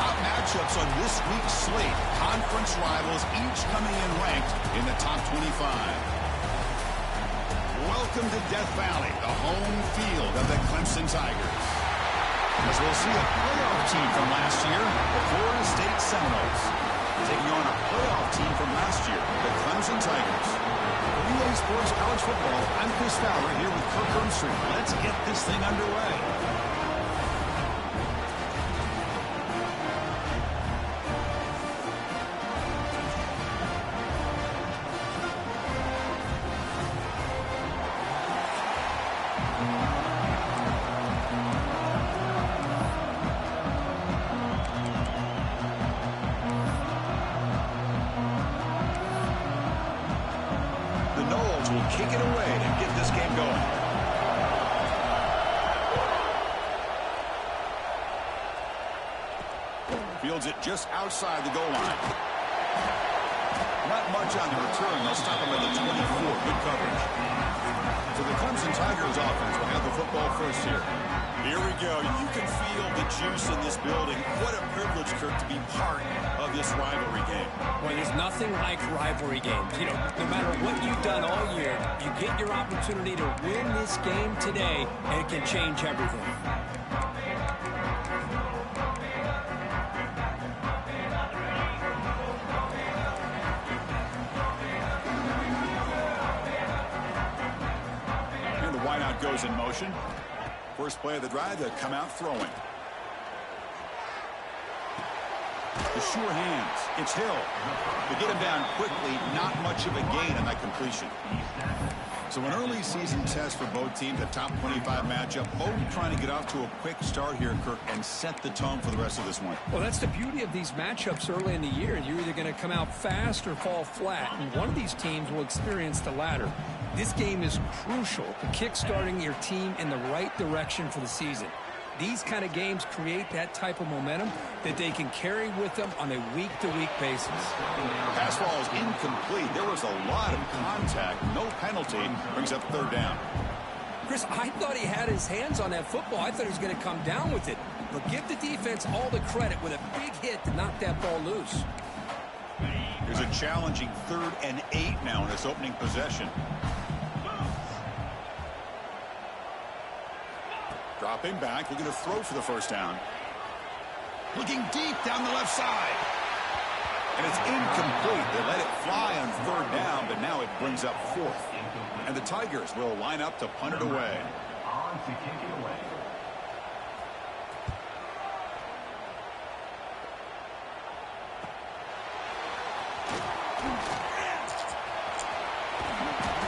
top matchups on this week's slate. Conference rivals each coming in ranked in the top 25. Welcome to Death Valley, the home field of the Clemson Tigers. As we'll see a playoff team from last year, the Florida State Seminoles, taking on a playoff team from last year, the Clemson Tigers. For EA Sports College Football, I'm Chris Fowler here with Kirk Armstrong. Let's get this thing underway. Kick it away to get this game going. Fields it just outside the goal line. Not much on the return. They'll stop him at the 24. Good coverage. So the Clemson Tigers offense will have the football first here. Here we go. You can feel the juice in this building. What a privilege, Kirk, to be part of this rivalry game. Well, there's nothing like rivalry games. You know, no matter what you've done all year, you get your opportunity to win this game today, and it can change everything. And the wideout goes in motion. First play of the drive, they come out throwing. The sure hands. It's Hill. To get him down quickly, not much of a gain on that completion. So an early season test for both teams, a top 25 matchup. Both trying to get off to a quick start here, Kirk, and set the tone for the rest of this one. Well, that's the beauty of these matchups early in the year. You're either going to come out fast or fall flat, and one of these teams will experience the latter. This game is crucial to kick-starting your team in the right direction for the season. These kind of games create that type of momentum that they can carry with them on a week-to-week basis. Pass ball is incomplete. There was a lot of contact. No penalty. Brings up third down. Chris, I thought he had his hands on that football. I thought he was going to come down with it. But give the defense all the credit with a big hit to knock that ball loose. There's a challenging 3rd and 8 now in this opening possession. Dropping back, looking to throw for the first down. Looking deep down the left side. And it's incomplete. They let it fly on 3rd down, but now it brings up 4th. And the Tigers will line up to punt it away. On to kick it away.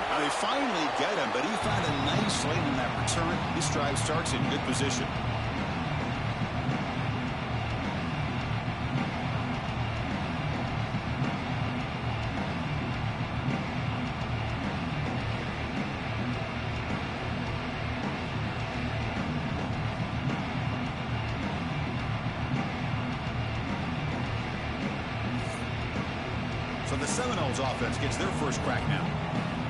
Now they finally get him, but he found a nice lane in that return. This drive starts in good position. So the Seminoles offense gets their first crack now.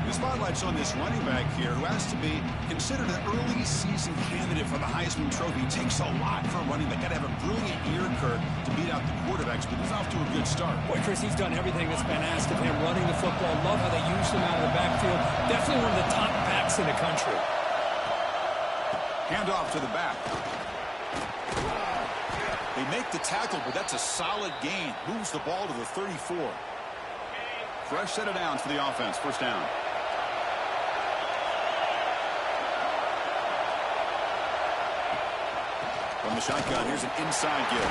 The spotlight's on this running back here who has to be considered an early season candidate for the Heisman Trophy. It takes a lot for a running back. Got to have a brilliant ear, Kirk, to beat out the quarterbacks, but he's off to a good start. Boy, Chris, he's done everything that's been asked of him. Running the football. Love how they used him out of the backfield. Definitely one of the top backs in the country. Hand off to the back. They make the tackle, but that's a solid gain. Moves the ball to the 34. Fresh set of downs for the offense. First down. From the shotgun, here's an inside give.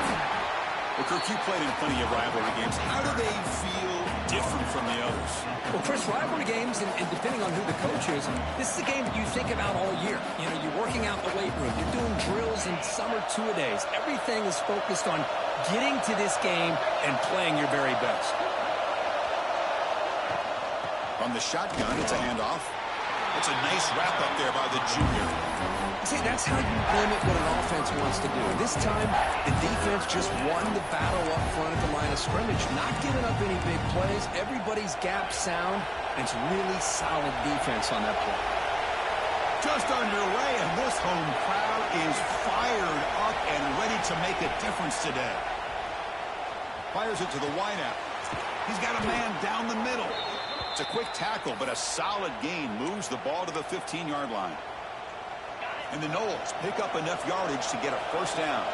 Well, Kirk, you played in plenty of rivalry games. How do they feel different from the others? Well, Chris, rivalry games, and depending on who the coach is, this is a game that you think about all year. You know, you're working out in the weight room. You're doing drills in summer two-a-days. Everything is focused on getting to this game and playing your very best. From the shotgun, it's a handoff. It's a nice wrap up there by the junior. See, that's how you limit what an offense wants to do. This time, the defense just won the battle up front at the line of scrimmage, not giving up any big plays. Everybody's gap sound, and it's really solid defense on that play. Just underway, and this home crowd is fired up and ready to make a difference today. Fires it to the wideout. He's got a man down the middle. It's a quick tackle, but a solid gain moves the ball to the 15-yard line. And the Noles pick up enough yardage to get a first down.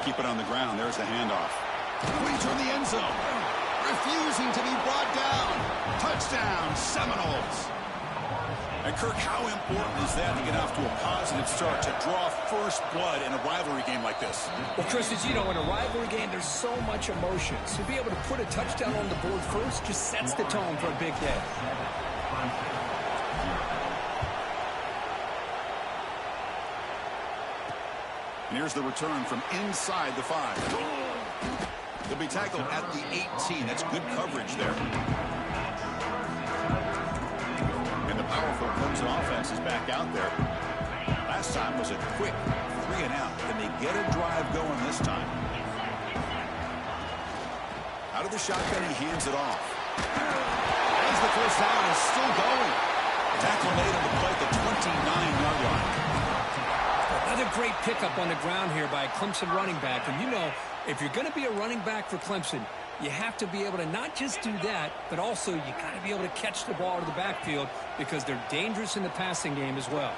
Keep it on the ground. There's the handoff. Wins from the end zone. Refusing to be brought down. Touchdown, Seminoles. And Kirk, how important is that to get off to a positive start, to draw first blood in a rivalry game like this? Well, Chris, as you know, in a rivalry game, there's so much emotion. So to be able to put a touchdown on the board first just sets the tone for a big day. And here's the return from inside the 5. They'll be tackled at the 18. That's good coverage there. And the powerful Clemson offense is back out there. Last time was a quick 3-and-out. Can they get a drive going this time? Out of the shotgun, he hands it off. As the first down is still going. Tackle made on the play at the 29-yard line. Another great pickup on the ground here by a Clemson running back. And you know, if you're going to be a running back for Clemson, you have to be able to not just do that, but also you got to be able to catch the ball to the backfield because they're dangerous in the passing game as well.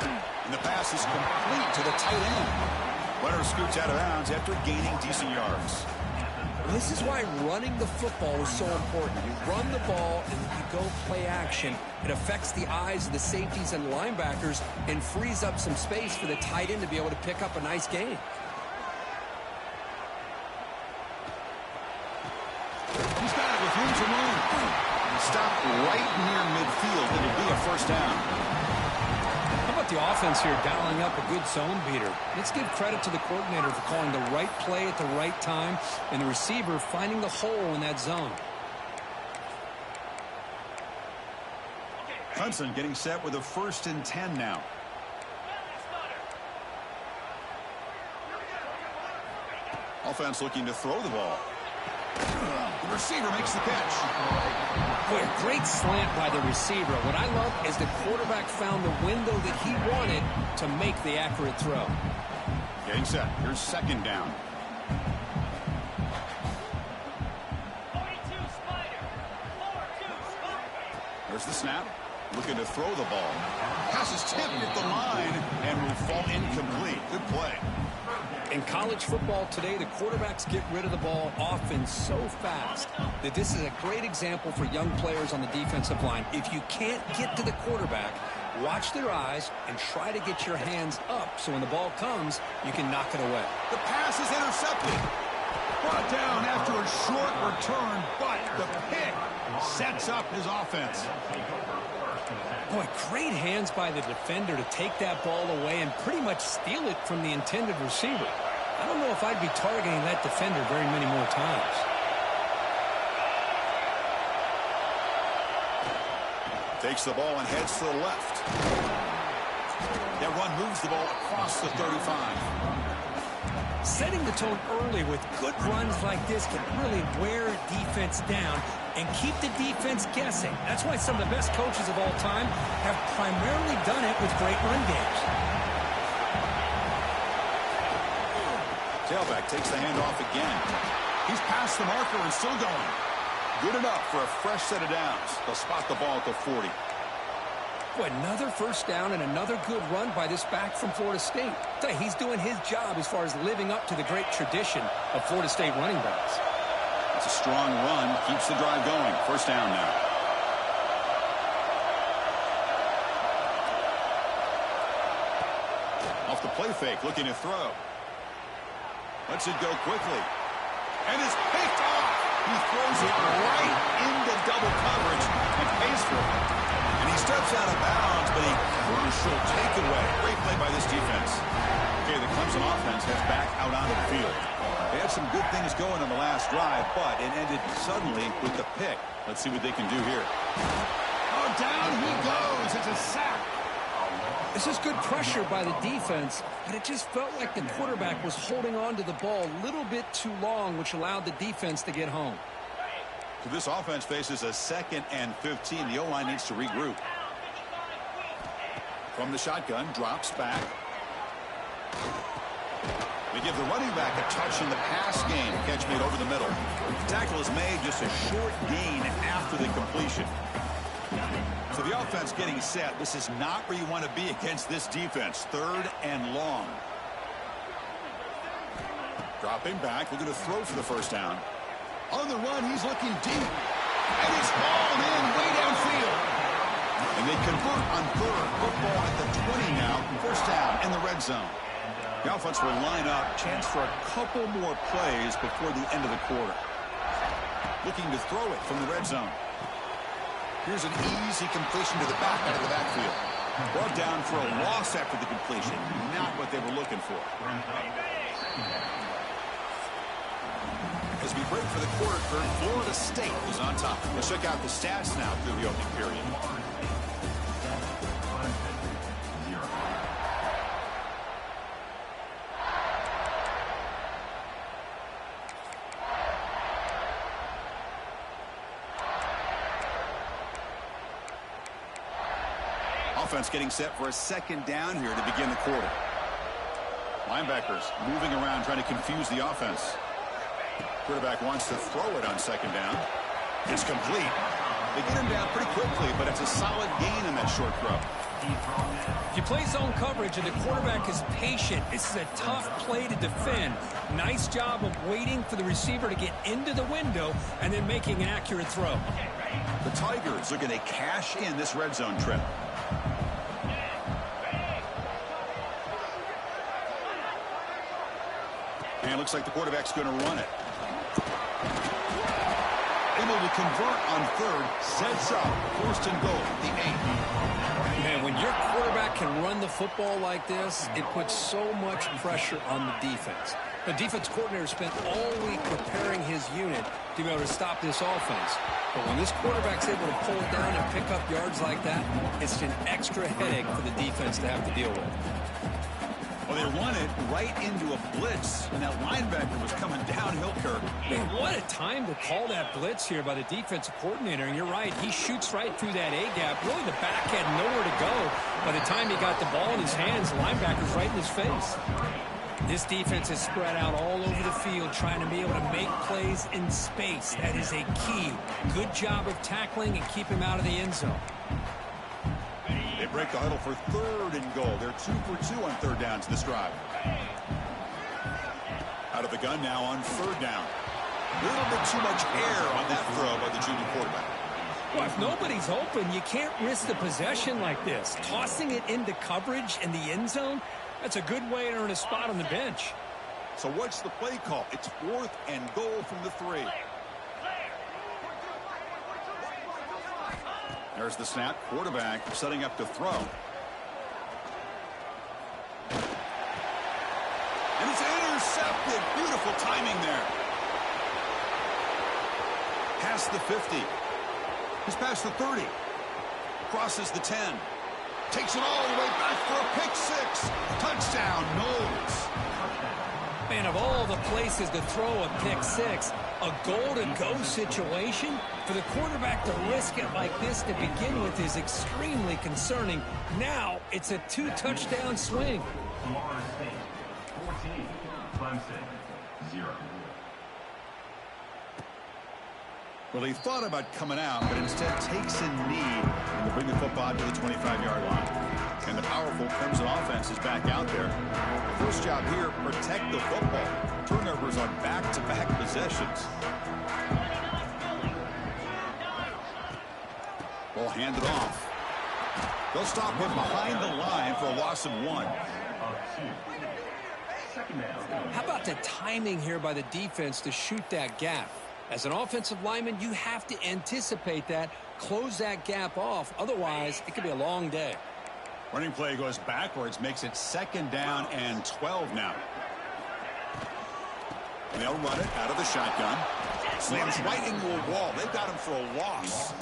And the pass is complete to the tight end. Leonard scoots out of bounds after gaining decent yards. This is why running the football is so important. You run the ball and you go play action. It affects the eyes of the safeties and linebackers and frees up some space for the tight end to be able to pick up a nice gain. He's got it with room to move. He stopped right near midfield. It'll be a first down. How about the offense here dialing up a good zone beater? Let's give credit to the coordinator for calling the right play at the right time and the receiver finding the hole in that zone. Clemson getting set with a 1st and 10 now. Offense looking to throw the ball. The receiver makes the catch. Boy, a great slant by the receiver. What I love is the quarterback found the window that he wanted to make the accurate throw. Getting set. Here's 2nd down. There's the snap. Looking to throw the ball. Pass is tipped at the line and will fall incomplete. Good play. In college football today, the quarterbacks get rid of the ball often so fast that this is a great example for young players on the defensive line. If you can't get to the quarterback, watch their eyes and try to get your hands up so when the ball comes, you can knock it away. The pass is intercepted. Brought down after a short return, but the pick sets up his offense. Boy, great hands by the defender to take that ball away and pretty much steal it from the intended receiver. I don't know if I'd be targeting that defender very many more times. Takes the ball and heads to the left. That run moves the ball across the 35. Setting the tone early with good runs like this can really wear a defense down and keep the defense guessing. That's why some of the best coaches of all time have primarily done it with great run games. Tailback takes the handoff again. He's past the marker and still going. Good enough for a fresh set of downs. They'll spot the ball at the 40. Boy, another first down and another good run by this back from Florida State. He's doing his job as far as living up to the great tradition of Florida State running backs. It's a strong run. Keeps the drive going. First down now. Off the play fake, looking to throw. Lets it go quickly. And it's picked off. He throws it right into double coverage and pays for it. And he steps out of bounds, but a crucial takeaway. Great play by this defense. Okay, the Clemson offense heads back out onto the field. They had some good things going on the last drive, but it ended suddenly with the pick. Let's see what they can do here. Oh, down he goes. It's a sack. This is good pressure by the defense, but it just felt like the quarterback was holding on to the ball a little bit too long, which allowed the defense to get home. So this offense faces a 2nd and 15. The O-line needs to regroup. From the shotgun, drops back. They give the running back a touch in the pass game. Catch made over the middle. The tackle is made, just a short gain after the completion. So the offense getting set. This is not where you want to be against this defense. 3rd and long. Dropping back, looking to throw for the first down. On the run, he's looking deep. And it's hauled in way downfield. And they convert on 3rd. Football at the 20 now. First down in the red zone. The offense will line up. Chance for a couple more plays before the end of the quarter. Looking to throw it from the red zone. Here's an easy completion to the back out of the backfield. Brought down for a loss after the completion. Not what they were looking for. As we break for the quarter, Florida State is on top. Let's check out the stats now through the opening period. Offense getting set for a second down here to begin the quarter. Linebackers moving around trying to confuse the offense. Quarterback wants to throw it on second down. It's complete. They get him down pretty quickly, but it's a solid gain in that short throw. If you play zone coverage and the quarterback is patient, this is a tough play to defend. Nice job of waiting for the receiver to get into the window and then making an accurate throw. The Tigers are going to cash in this red zone trip. And it looks like the quarterback's going to run it. Able to convert on 3rd. Sets up 1st and goal, the 8. Man, when your quarterback can run the football like this, it puts so much pressure on the defense. The defense coordinator spent all week preparing his unit to be able to stop this offense. But when this quarterback's able to pull it down and pick up yards like that, it's an extra headache for the defense to have to deal with. Well, they run it right into a blitz, and that linebacker was coming downhill, Kirk. Man, what a time to call that blitz here by the defensive coordinator. And you're right, he shoots right through that A-gap. Really, the back had nowhere to go. By the time he got the ball in his hands, the linebacker's right in his face. This defense is spread out all over the field, trying to be able to make plays in space. That is a key. Good job of tackling and keep him out of the end zone. They break the huddle for 3rd and goal. They're 2 for 2 on 3rd downs this drive. Out of the gun now on 3rd down. A little bit too much air on that throw by the junior quarterback. Well, if nobody's open, you can't risk the possession like this. Tossing it into coverage in the end zone, that's a good way to earn a spot on the bench. So what's the play call? It's 4th and goal from the 3. There's the snap. Quarterback setting up to throw. And it's intercepted. Beautiful timing there. Past the 50. He's past the 30. Crosses the 10. Takes it all the way back for a pick 6. Touchdown, Knowles. Man, of all the places to throw a pick 6, a goal-to-go situation, for the quarterback to risk it like this to begin with is extremely concerning. Now it's a 2-touchdown swing. Florida State 14, Clemson 0. Well, he thought about coming out, but instead takes a knee and to bring the football to the 25-yard line. And the powerful Clemson offense is back out there. The first job here, protect the football. Turnovers on back-to-back possessions. Ball handed off. They'll stop him behind the line for a loss of 1. How about the timing here by the defense to shoot that gap? As an offensive lineman, you have to anticipate that, close that gap off. Otherwise, it could be a long day. Running play goes backwards, makes it 2nd down and 12 now. And they'll run it out of the shotgun. Slams right into a wall. They've got him for a loss.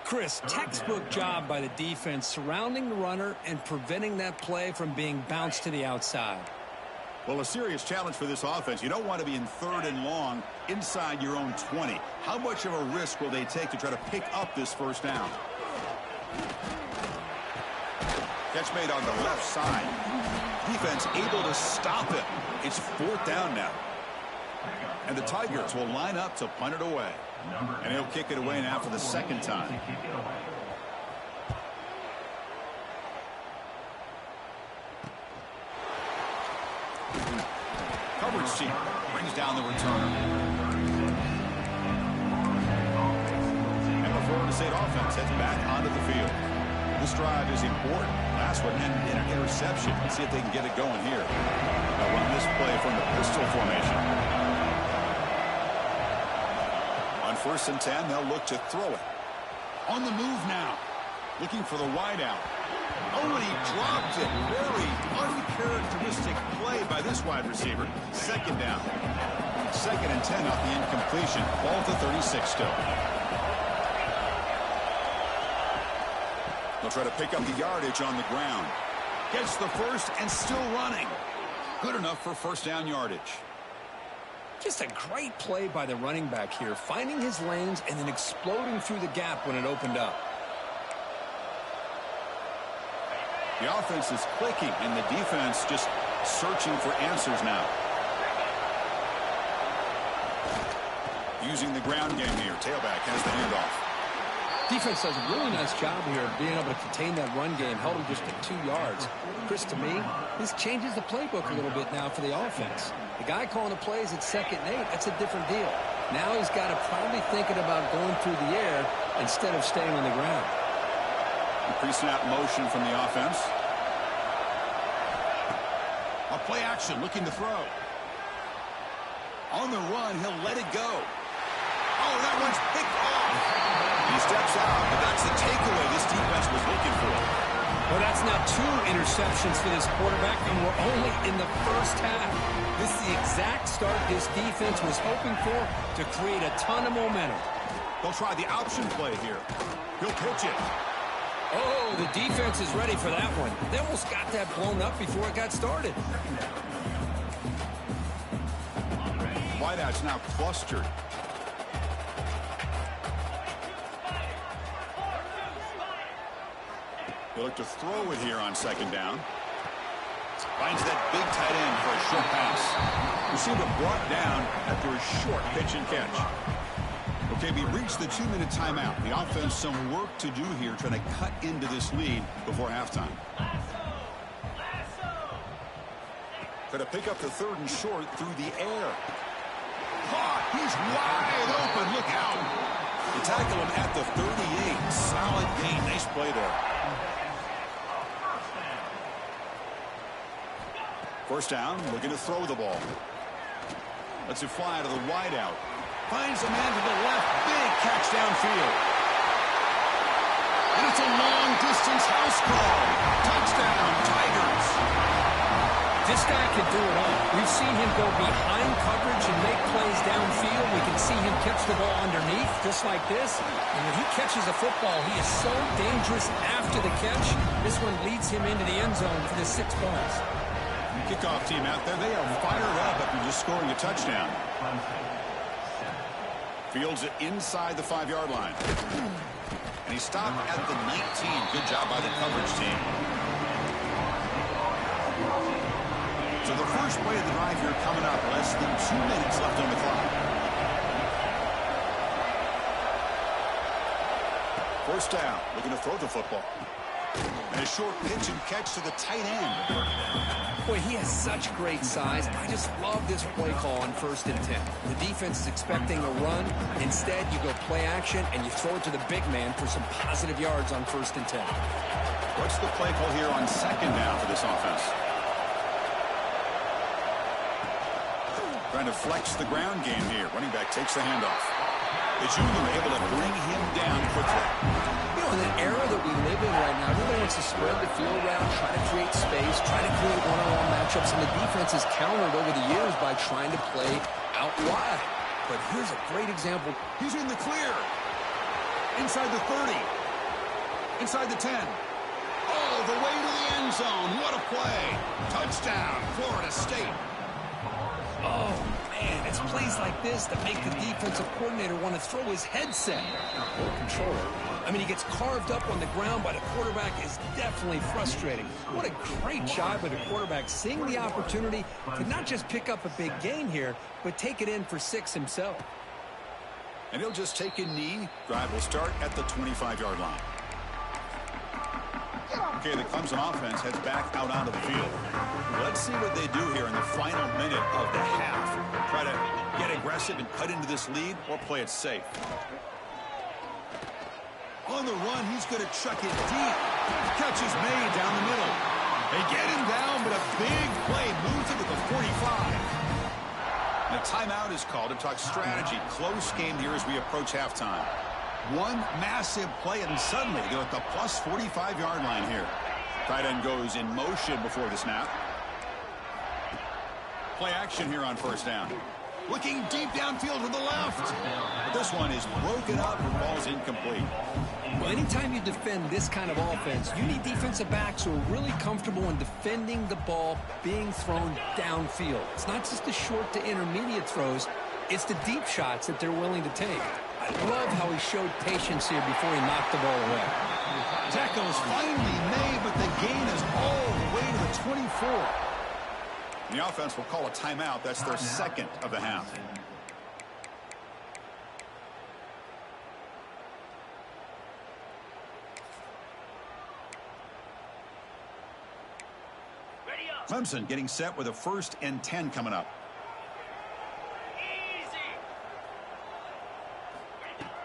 Chris, textbook job by the defense surrounding the runner and preventing that play from being bounced to the outside. Well, a serious challenge for this offense. You don't want to be in 3rd and long inside your own 20. How much of a risk will they take to try to pick up this first down? Catch made on the left side. defense able to stop it. It's 4th down now. And the Tigers will line up to punt it away. And he'll kick it away now for the 2nd time. Coverage team brings down the returner. And the Florida State offense heads back onto the field. This drive is important. Last one ended in an interception. Let's see if they can get it going here. They'll run this play from the pistol formation. On 1st and 10, they'll look to throw it. On the move now. Looking for the wideout. Oh, and he dropped it. Very uncharacteristic play by this wide receiver. 2nd down. 2nd and 10 off the incompletion. Ball to 36 still. They'll try to pick up the yardage on the ground. Gets the first and still running. Good enough for 1st down yardage. Just a great play by the running back here, finding his lanes and then exploding through the gap when it opened up. The offense is clicking, and the defense just searching for answers now. Using the ground game here. Tailback has the handoff. Defense does a really nice job here of being able to contain that run game, held him just at 2 yards. Chris, to me, this changes the playbook a little bit now for the offense. The guy calling the plays at 2nd and 8, that's a different deal. Now he's got to probably thinking about going through the air instead of staying on the ground. Pre-snap motion from the offense. A play action looking to throw. On the run, he'll let it go. Oh, that one's picked off. He steps out, but that's the takeaway this defense was looking for. Well, that's now 2 interceptions for this quarterback, and we're only in the 1st half. This is the exact start this defense was hoping for to create a ton of momentum. They'll try the option play here. He'll pitch it. Oh, the defense is ready for that one. They almost got that blown up before it got started. Wideout's now clustered. He'll look to throw it here on 2nd down. Finds that big tight end for a short pass. Receiver brought down after a short pitch and catch. Okay, we reached the 2-minute timeout. The offense some work to do here, trying to cut into this lead before halftime. Try to pick up the 3rd and short through the air. Caught! He's wide open. Look out! They tackle him at the 38. Solid gain. Nice play there. 1st down, looking to throw the ball. Lets it fly to the wideout. Finds a man to the left. Big catch downfield. And it's a long-distance house call. Touchdown, Tigers. This guy can do it all. We've seen him go behind coverage and make plays downfield. We can see him catch the ball underneath, just like this. And when he catches a football, he is so dangerous after the catch. This one leads him into the end zone for the 6 points. Kickoff team out there. They are fired up after just scoring a touchdown. Fields it inside the 5-yard line. And he stopped at the 19. Good job by the coverage team. So the first play of the drive here coming up. Less than 2 minutes left on the clock. 1st down. Looking to throw the football. And a short pitch and catch to the tight end. Boy, he has such great size. I just love this play call on 1st and 10. The defense is expecting a run. Instead, you go play action, and you throw it to the big man for some positive yards on 1st and 10. What's the play call here on 2nd down for this offense? Trying to flex the ground game here. Running back takes the handoff. The junior able to bring him down quickly. You know, in an era that we live in right now, everybody wants to spread the field around, try to create space, try to create one-on-one matchups, and the defense has countered over the years by trying to play out wide. But here's a great example. He's in the clear. Inside the 30. Inside the 10. All the way to the end zone. What a play. Touchdown, Florida State. Oh, man, it's It's plays like this that make the defensive coordinator want to throw his headset or controller. I mean, he gets carved up on the ground by the quarterback is definitely frustrating. What a great job by the quarterback seeing the opportunity to not just pick up a big gain here, but take it in for 6 himself. And he'll just take a knee. Drive will start at the 25-yard line. Okay, the Clemson offense heads back out onto the field. Let's see what they do here in the final minute of the half. Try to get aggressive and cut into this lead or play it safe. On the run, he's going to chuck it deep. Catch is made down the middle. They get him down, but a big play moves it to the 45. And a timeout is called to talk strategy. Close game here as we approach halftime. One massive play, and suddenly they're at the plus 45-yard line here. Tight end goes in motion before the snap. Play action here on first down. Looking deep downfield to the left. But this one is broken up and ball's incomplete. Well, anytime you defend this kind of offense, you need defensive backs who are really comfortable in defending the ball being thrown downfield. It's not just the short to intermediate throws. It's the deep shots that they're willing to take. I love how he showed patience here before he knocked the ball away. Tackle is finally made, but the gain is all the way to the 24. The offense will call a timeout. That's their second of the half. Clemson getting set with a 1st and 10 coming up.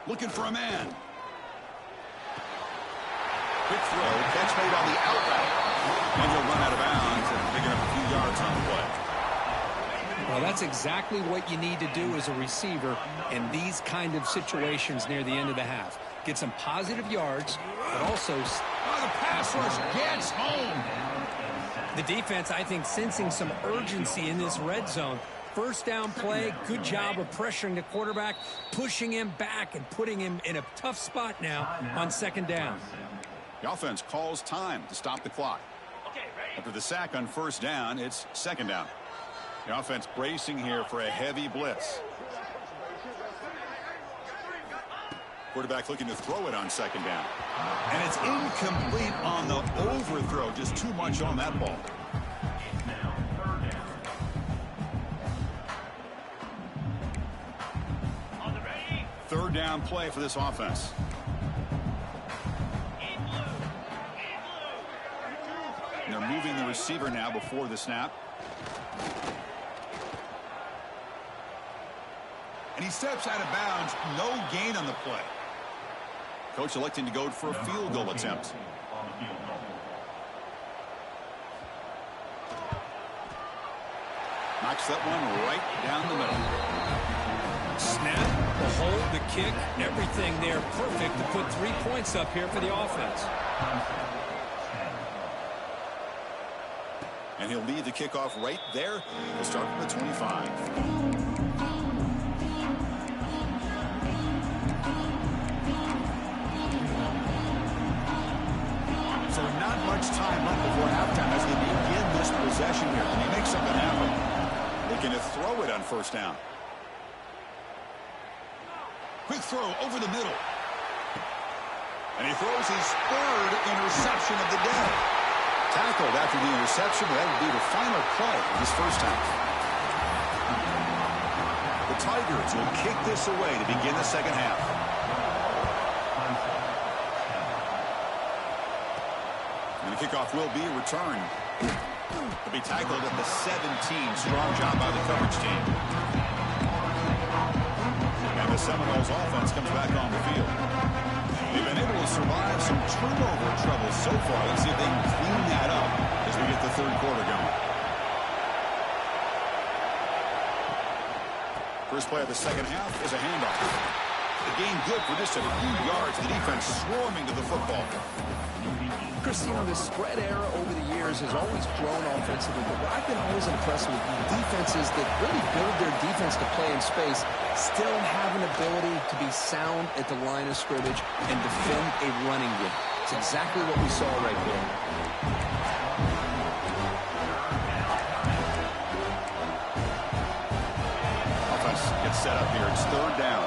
Looking for a man. Quick throw. Catch made on the outright. And he'll run out of bounds and picking up a few yards on the play. Well, that's exactly what you need to do as a receiver in these kind of situations near the end of the half. Get some positive yards, but also... Oh, the pass rush gets home. The defense, I think, sensing some urgency in this red zone. First down play, good job of pressuring the quarterback, pushing him back and putting him in a tough spot now on 2nd down. The offense calls time to stop the clock. After the sack on 1st down, it's 2nd down. The offense bracing here for a heavy blitz. Quarterback looking to throw it on 2nd down. And it's incomplete on the overthrow. Just too much on that ball. Third down play for this offense. And they're moving the receiver now before the snap. And he steps out of bounds. No gain on the play. Coach electing to go for a field goal attempt. Knocks that one right down the middle. Snap, the hold, the kick, everything there perfect to put 3 points up here for the offense. And he'll lead the kickoff right there. He'll start from the 25. So not much time left before halftime as they begin this possession here. Can he make something happen? Looking to throw it on 1st down. Quick throw over the middle. And he throws his 3rd interception of the day. Tackled after the interception. That would be the final play of this 1st half. The Tigers will kick this away to begin the 2nd half. And the kickoff will be returned. He'll be tackled at the 17. Strong job by the coverage team. And the Seminoles offense comes back on the field. They've been able to survive some turnover trouble so far. Let's see if they can clean that up as we get the 3rd quarter going. First play of the 2nd half is a handoff. The gain good for just a few yards. The defense swarming to the football. Christine, the spread era over the years has always grown offensively, but what I've been always impressed with defenses that really build their defense to play in space still have an ability to be sound at the line of scrimmage and defend a running game. It's exactly what we saw right there. set up here. It's third down.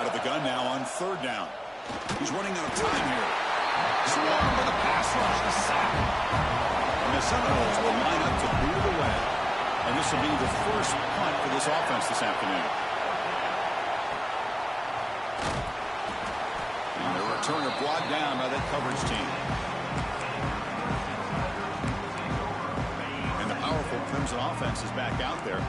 Out of the gun now on third down. He's running out of time here. Swarmed with a pass rush, a sack. And the Seminoles will line up to boot it away. And this will be the first punt for this offense this afternoon. And the returner brought down by that coverage team. And the powerful Clemson offense is back out there.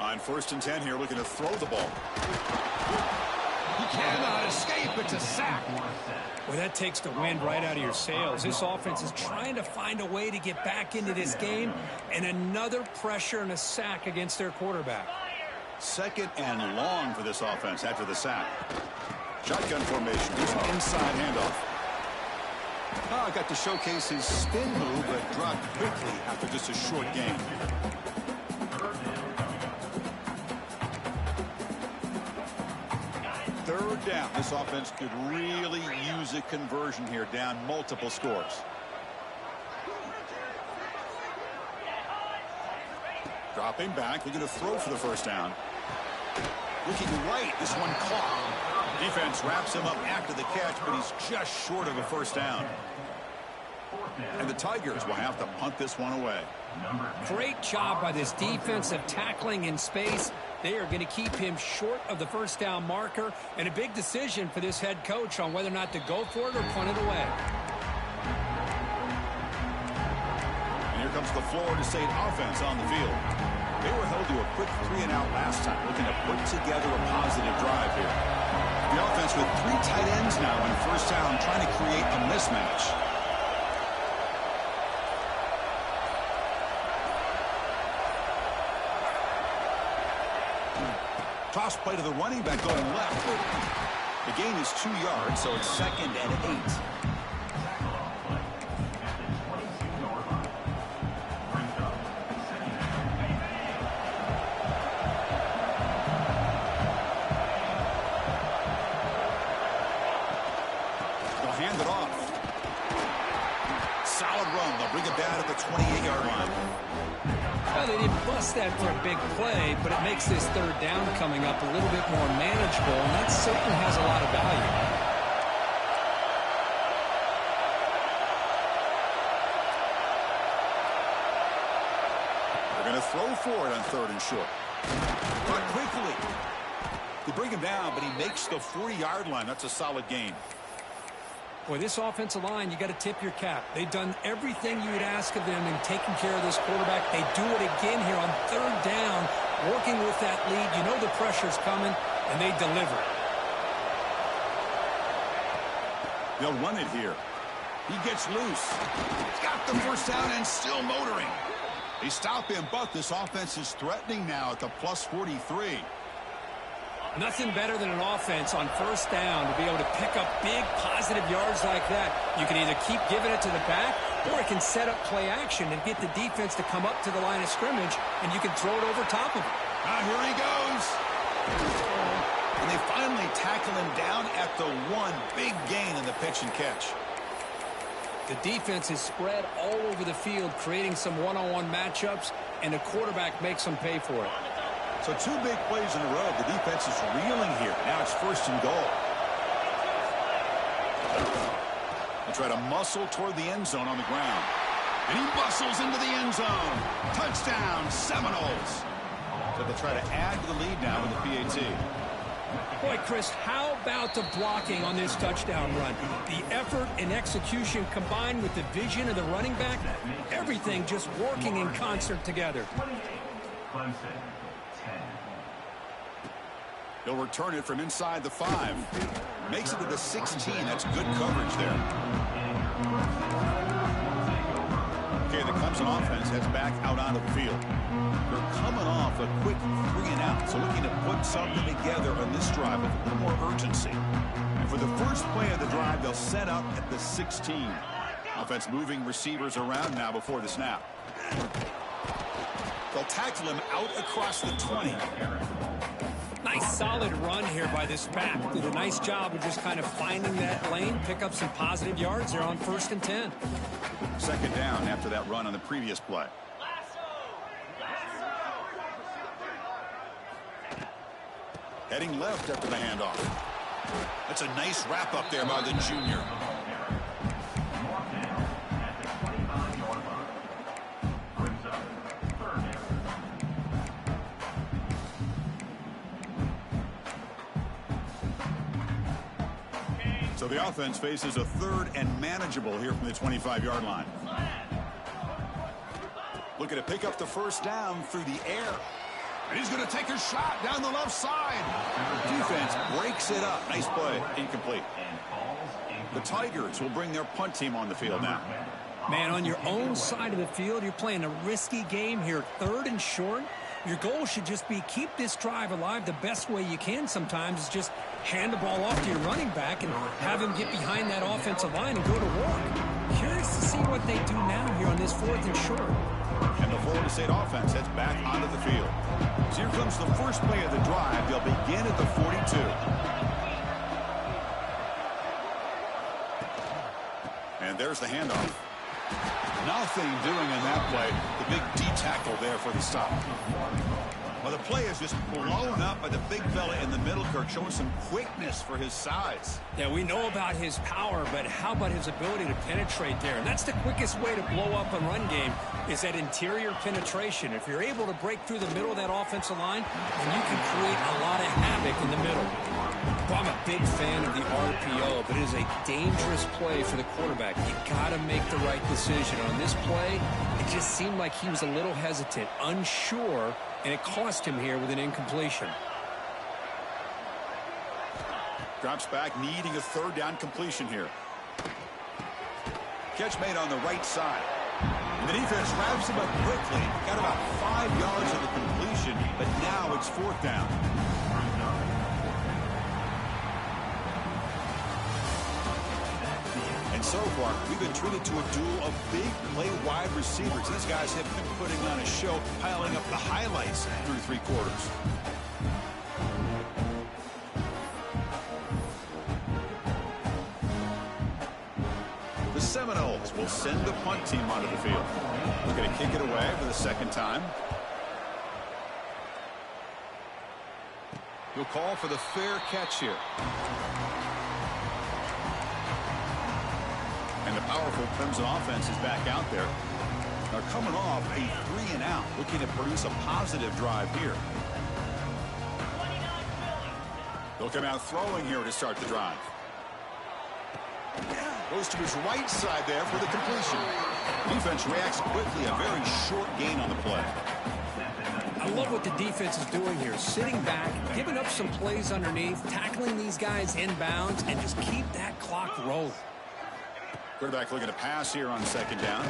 On 1st and 10 here, looking to throw the ball. He cannot escape. It's a sack. Well, that takes the wind right out of your sails. This offense is trying to find a way to get back into this game, and another pressure and a sack against their quarterback. 2nd and long for this offense after the sack. Shotgun formation. Here's an inside handoff. Got to showcase his spin move, but dropped quickly after just a short gain. Third down. This offense could really use a conversion here, down multiple scores. Dropping back, looking to throw for the first down. Looking right, this one caught. Defense wraps him up after the catch, but he's just short of a first down. And the Tigers will have to punt this one away. Great job by this defensive tackling in space. They are going to keep him short of the first down marker, and a big decision for this head coach on whether or not to go for it or punt it away. And here comes the Florida State offense on the field. They were held to a quick 3-and-out last time, looking to put together a positive drive here. The offense with 3 tight ends now on first down, trying to create a mismatch. Toss play to the running back going left. The gain is 2 yards, so it's 2nd and 8. They'll hand it off. Solid run. They'll bring it down at the 28-yard line. Well, they didn't bust that for a big play, but it makes this third down coming up a little bit more manageable, and that certainly has a lot of value. They're going to throw for it on 3rd and short. But quickly. They bring him down, but he makes the 40-yard line. That's a solid gain. Boy, this offensive line, you got to tip your cap. They've done everything you would ask of them in taking care of this quarterback. They do it again here on 3rd down, working with that lead. You know the pressure's coming, and they deliver. They'll run it here. He gets loose. He's got the first down and still motoring. They stop him, but this offense is threatening now at the plus 43. Nothing better than an offense on first down to be able to pick up big positive yards like that. You can either keep giving it to the back, or it can set up play action and get the defense to come up to the line of scrimmage, and you can throw it over top of him. Here he goes. And they finally tackle him down at the 1. Big gain in the pitch and catch. The defense is spread all over the field, creating some one-on-one matchups, and the quarterback makes them pay for it. So 2 big plays in a row. The defense is reeling here. Now it's 1st and goal. They try to muscle toward the end zone on the ground. And he bustles into the end zone. Touchdown, Seminoles. So they'll try to add to the lead now with the PAT. Boy, Chris, how about the blocking on this touchdown run? The effort and execution combined with the vision of the running back, everything just working in concert together. Clemson. He'll return it from inside the 5. Makes it to the 16. That's good coverage there. Okay, the Clemson offense heads back out onto the field. They're coming off a quick 3-and-out, so looking to put something together on this drive with a little more urgency. And for the first play of the drive, they'll set up at the 16. Offense moving receivers around now before the snap. They'll tackle him out across the 20. Nice solid run here by this back. Did a nice job of just kind of finding that lane, pick up some positive yards there on 1st and 10. Second down after that run on the previous play. Heading left after the handoff. That's a nice wrap up there by the junior. So the offense faces a 3rd and manageable here from the 25-yard line. Looking to pick up the first down through the air. And he's going to take a shot down the left side. Defense breaks it up. Nice play. Incomplete. The Tigers will bring their punt team on the field now. Man, on your own side of the field, you're playing a risky game here. 3rd and short. Your goal should just be keep this drive alive. The best way you can sometimes is just hand the ball off to your running back and have him get behind that offensive line and go to work. Curious to see what they do now here on this 4th and short. And the Florida State offense heads back onto the field. So here comes the first play of the drive. They'll begin at the 42. And there's the handoff. Nothing doing in that play. The big D tackle there for the stop. Well, the play is just blown up by the big fella in the middle, Kirk, showing some quickness for his size. Yeah, we know about his power, but how about his ability to penetrate there? And that's the quickest way to blow up a run game is that interior penetration. If you're able to break through the middle of that offensive line, then you can create a lot of havoc in the middle. Well, I'm a big fan of the RPO, but it is a dangerous play for the quarterback. You got to make the right decision. On this play, it just seemed like he was a little hesitant, unsure, and it cost him here with an incompletion. Drops back, needing a 3rd down completion here. Catch made on the right side. And the defense wraps him up quickly. Got about 5 yards of the completion, but now it's 4th down. And so far, we've been treated to a duel of big play wide receivers. These guys have been putting on a show, piling up the highlights through 3 quarters. The Seminoles will send the punt team onto the field. We're going to kick it away for the 2nd time. He'll call for the fair catch here. And the powerful Clemson offense is back out there. They're coming off a 3 and out, looking to produce a positive drive here. They'll come out throwing here to start the drive. Goes to his right side there for the completion. Defense reacts quickly, a very short gain on the play. I love what the defense is doing here. Sitting back, giving up some plays underneath, tackling these guys inbounds, and just keep that clock rolling. Quarterback looking to pass here on 2nd down.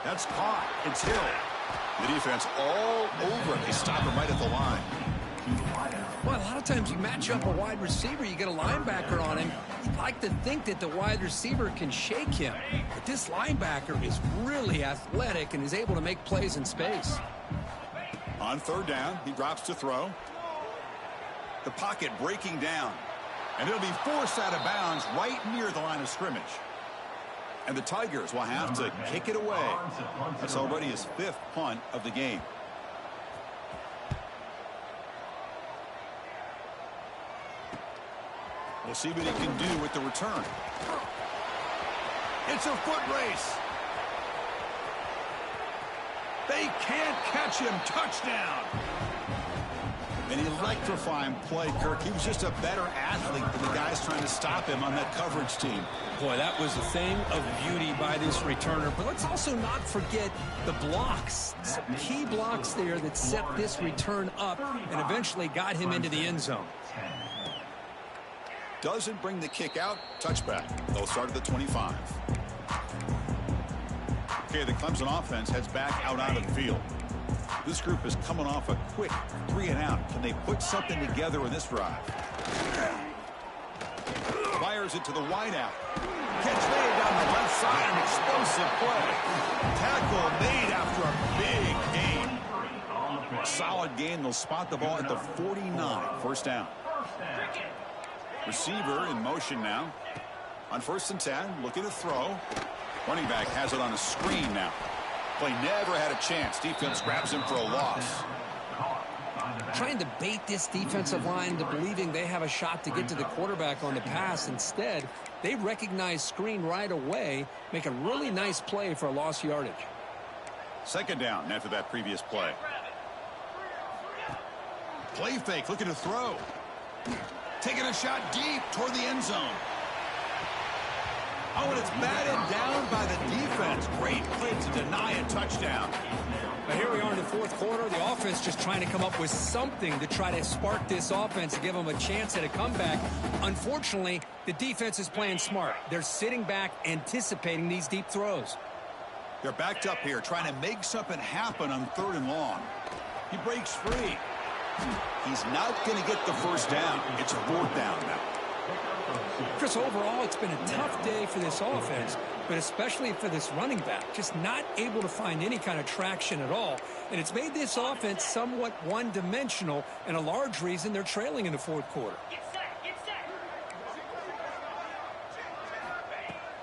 That's caught. It's Hill. The defense all over it. They stop him right at the line. Well, a lot of times you match up a wide receiver, you get a linebacker on him. You'd like to think that the wide receiver can shake him. But this linebacker is really athletic and is able to make plays in space. On 3rd down, he drops to throw. The pocket breaking down. And it'll be forced out of bounds right near the line of scrimmage. And the Tigers will have to kick it away. That's already his 5th punt of the game. We'll see what he can do with the return. It's a foot race. They can't catch him. Touchdown. An electrifying play, Kirk. He was just a better athlete than the guys trying to stop him on that coverage team. Boy, that was a thing of beauty by this returner. But let's also not forget the blocks. Some key blocks there that set this return up and eventually got him into the end zone. Doesn't bring the kick out. Touchback. They'll start at the 25. Okay, the Clemson offense heads back out onto the field. This group is coming off a quick 3 and out. Can they put something together in this drive? Fires it to the wideout. Catch made down the left side. An explosive play. Tackle made after a big gain. Solid gain. They'll spot the ball at the 49. First down. Receiver in motion now. On 1st and 10, looking to throw. Running back has it on a screen now. Play never had a chance. Defense grabs him for a loss. Trying to bait this defensive line into believing they have a shot to get to the quarterback on the pass. Instead, they recognize screen right away, make a really nice play for a lost yardage. 2nd down after that previous play. Play fake, looking to throw. Taking a shot deep toward the end zone. Oh, and it's batted down by the defense. Great play to deny a touchdown. But here we are in the 4th quarter. The offense just trying to come up with something to try to spark this offense to give them a chance at a comeback. Unfortunately, the defense is playing smart. They're sitting back, anticipating these deep throws. They're backed up here, trying to make something happen on 3rd and long. He breaks free. He's not going to get the first down. It's 4th down now. Chris, overall, it's been a tough day for this offense, but especially for this running back. Just not able to find any kind of traction at all. And it's made this offense somewhat one-dimensional, and a large reason they're trailing in the 4th quarter.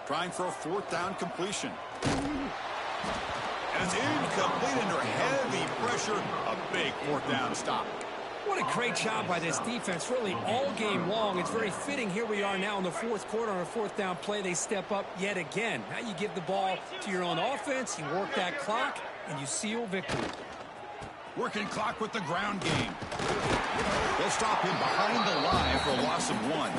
Trying for a 4th down completion. And it's incomplete under heavy pressure. A big 4th down stop. What a great job by this defense, really all game long. It's very fitting. Here we are now in the 4th quarter on a 4th down play. They step up yet again. Now you give the ball to your own offense, you work that clock, and you seal victory. Working clock with the ground game. They'll stop him behind the line for a loss of 1.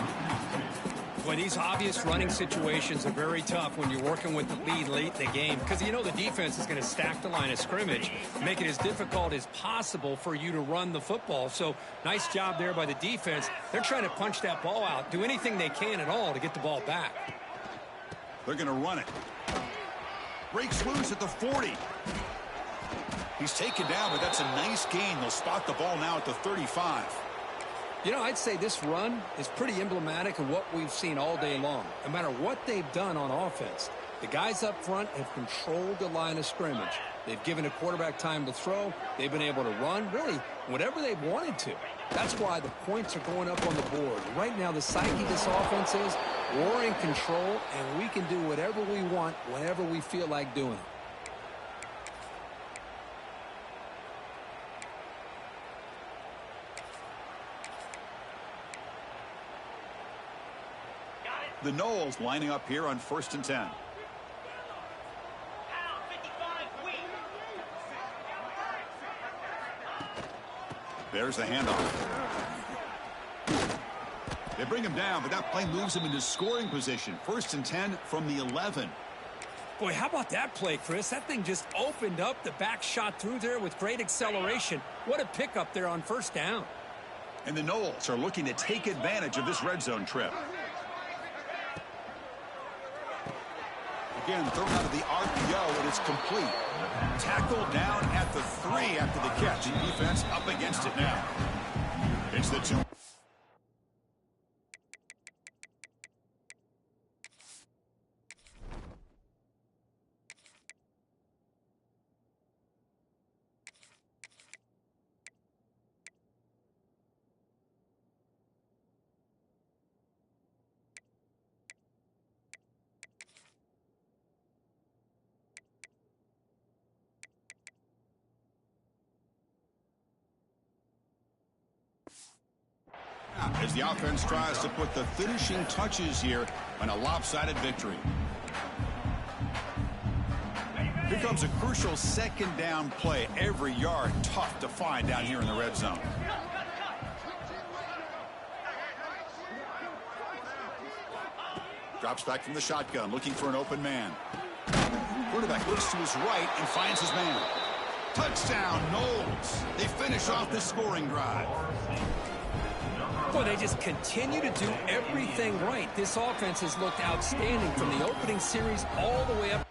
Boy, these obvious running situations are very tough when you're working with the lead late in the game, because you know the defense is going to stack the line of scrimmage, make it as difficult as possible for you to run the football. So nice job there by the defense. They're trying to punch that ball out, do anything they can at all to get the ball back. They're going to run it. Breaks loose at the 40. He's taken down, but that's a nice gain. They'll spot the ball now at the 35. You know, I'd say this run is pretty emblematic of what we've seen all day long. No matter what they've done on offense, the guys up front have controlled the line of scrimmage. They've given a quarterback time to throw. They've been able to run, really, whatever they've wanted to. That's why the points are going up on the board. Right now, the psyche of this offense is we're in control, and we can do whatever we want whenever we feel like doing it. The Knowles lining up here on 1st and 10. There's the handoff. They bring him down, but that play moves him into scoring position. 1st and 10 from the 11. Boy, how about that play, Chris? That thing just opened up. The back shot through there with great acceleration. What a pickup there on 1st down. And the Knowles are looking to take advantage of this red zone trip. Again, thrown out of the RPO, and it's complete. Tackled down at the 3 after the catch. The defense up against it now. It's the 2. As the offense tries to put the finishing touches here on a lopsided victory. Here comes a crucial 2nd down play. Every yard tough to find down here in the red zone. Drops back from the shotgun, looking for an open man. Quarterback looks to his right and finds his man. Touchdown, Knowles. They finish off this scoring drive. Boy, they just continue to do everything right. This offense has looked outstanding from the opening series all the way up.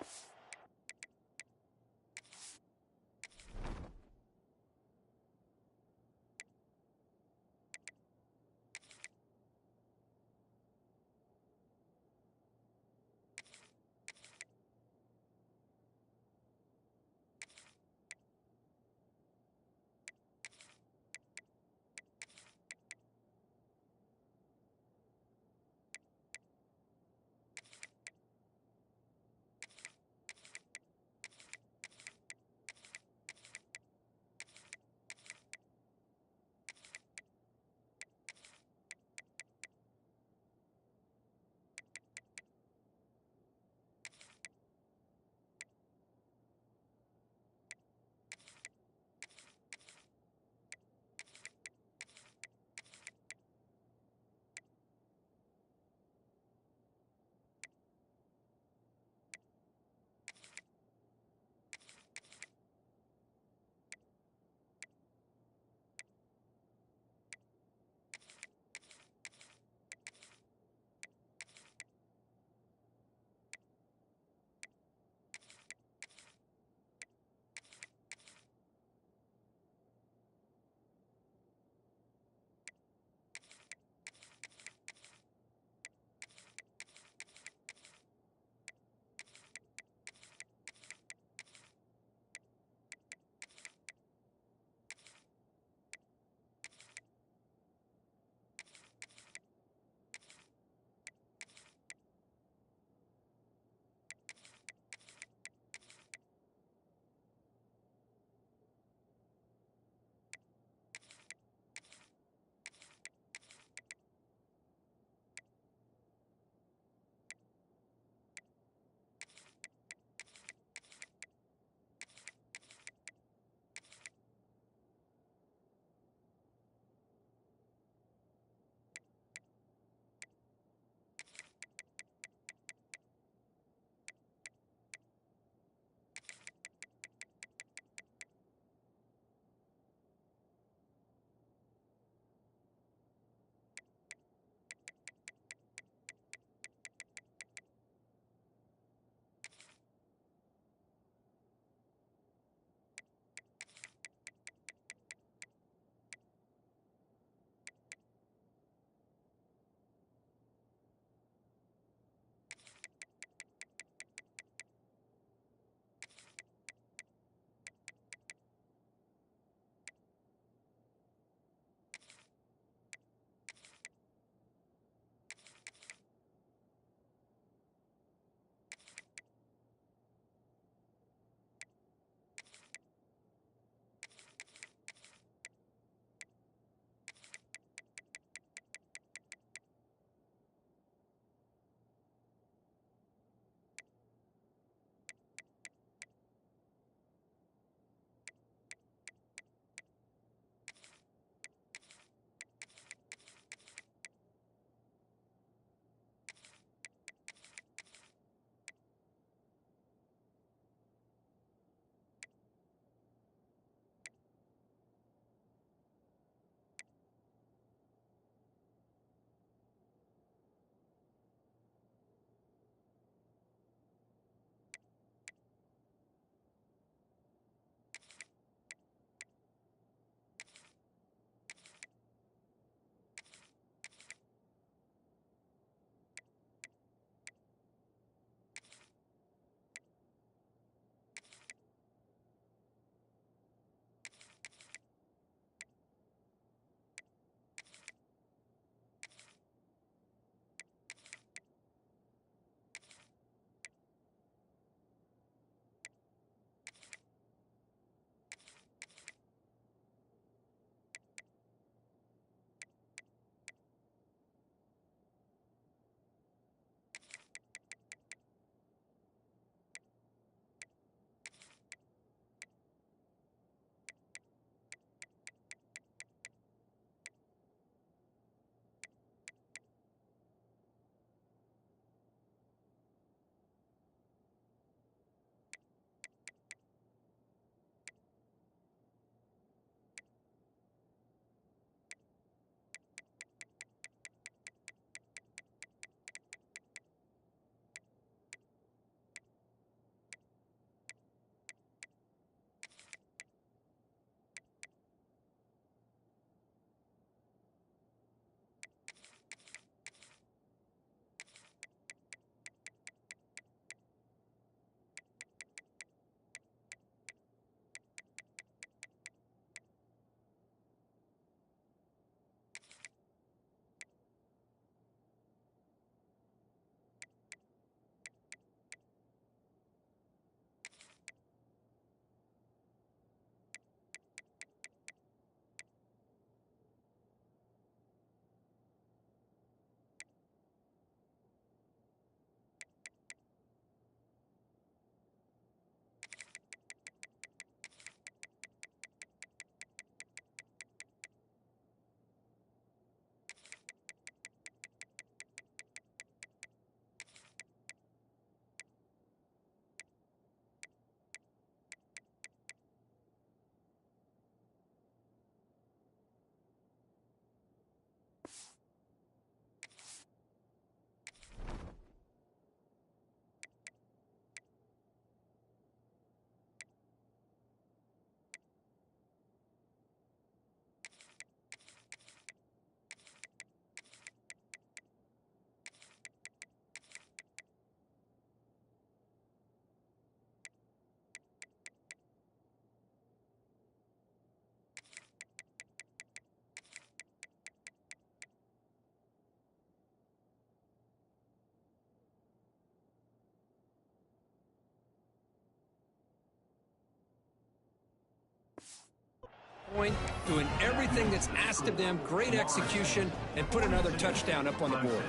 point, doing everything that's asked of them, great execution, and put another touchdown up on the board.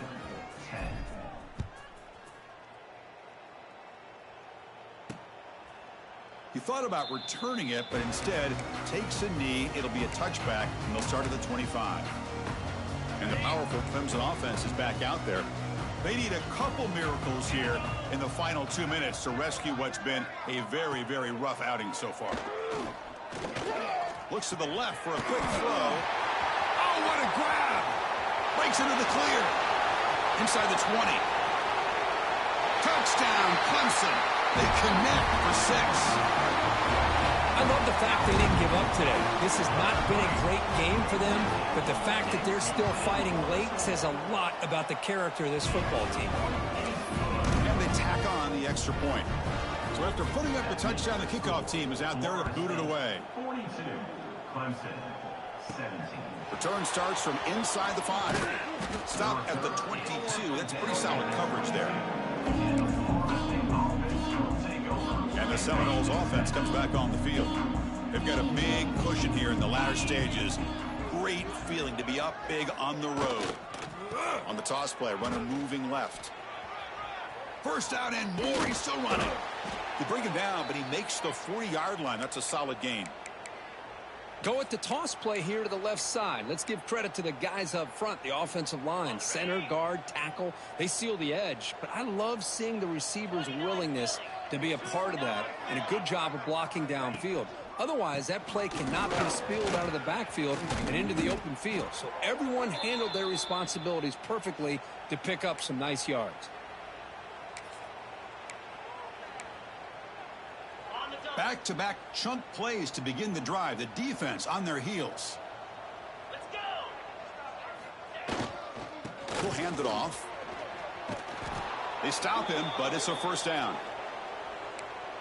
He thought about returning it, but instead takes a knee. It'll be a touchback, and they'll start at the 25. And the powerful Clemson offense is back out there. They need a couple miracles here in the final 2 minutes to rescue what's been a very, very rough outing so far. Looks to the left for a quick throw. Oh, what a grab! Breaks into the clear. Inside the 20. Touchdown, Clemson. They connect for 6. I love the fact they didn't give up today. This has not been a great game for them, but the fact that they're still fighting late says a lot about the character of this football team. And they tack on the extra point. So after putting up the touchdown, the kickoff team is out there to boot it away. 42, Clemson, 17. Return starts from inside the 5. Stop at the 22. That's pretty solid coverage there. And the Seminoles offense comes back on the field. They've got a big cushion here in the latter stages. Great feeling to be up big on the road. On the toss play, runner moving left. First out and more. He's still running. They bring him down, but he makes the 40-yard line. That's a solid gain. Go at the toss play here to the left side. Let's give credit to the guys up front, the offensive line, center, guard, tackle. They seal the edge. But I love seeing the receivers' willingness to be a part of that and a good job of blocking downfield. Otherwise, that play cannot be spilled out of the backfield and into the open field. So everyone handled their responsibilities perfectly to pick up some nice yards. Back-to-back chunk plays to begin the drive. The defense on their heels. Let's go. He'll hand it off. They stop him, but it's a first down.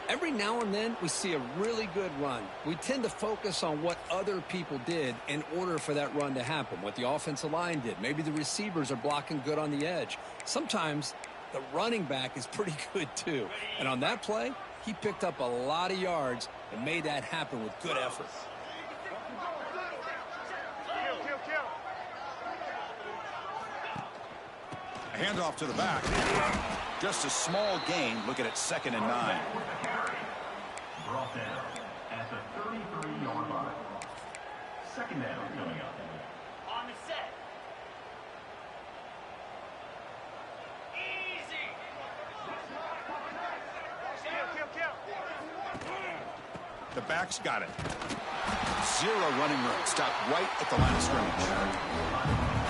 Every now and then we see a really good run. We tend to focus on what other people did in order for that run to happen, what the offensive line did. Maybe the receivers are blocking good on the edge. Sometimes the running back is pretty good too. And on that play, he picked up a lot of yards and made that happen with good effort. A handoff to the back. Just a small gain. Looking at 2nd and 9. Brought down at the 33-yard line. 2nd down coming up. On the set. Easy. The back's got it. 0 running room. Stopped right at the line of scrimmage.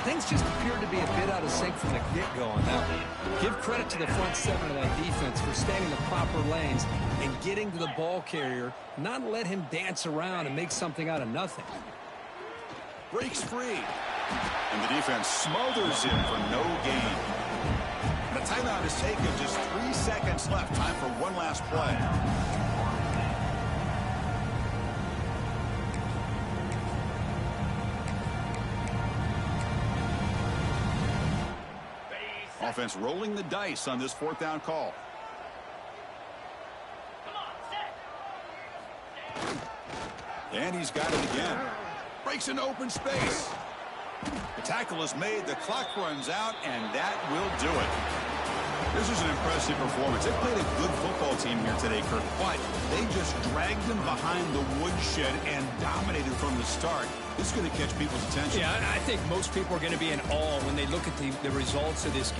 Things just appeared to be a bit out of sync from the get-go on that one. Give credit to the front 7 of that defense for staying in the proper lanes and getting to the ball carrier, not let him dance around and make something out of nothing. Breaks free. And the defense smothers him for no gain. The timeout is taken. Just 3 seconds left. Time for one last play. Offense rolling the dice on this 4th down call. Come on, set. And he's got it again. Breaks into open space. The tackle is made. The clock runs out, and that will do it. This is an impressive performance. They played a good football team here today, Kirk, but they just dragged them behind the woodshed and dominated from the start. This is going to catch people's attention. Yeah, I think most people are going to be in awe when they look at the results of this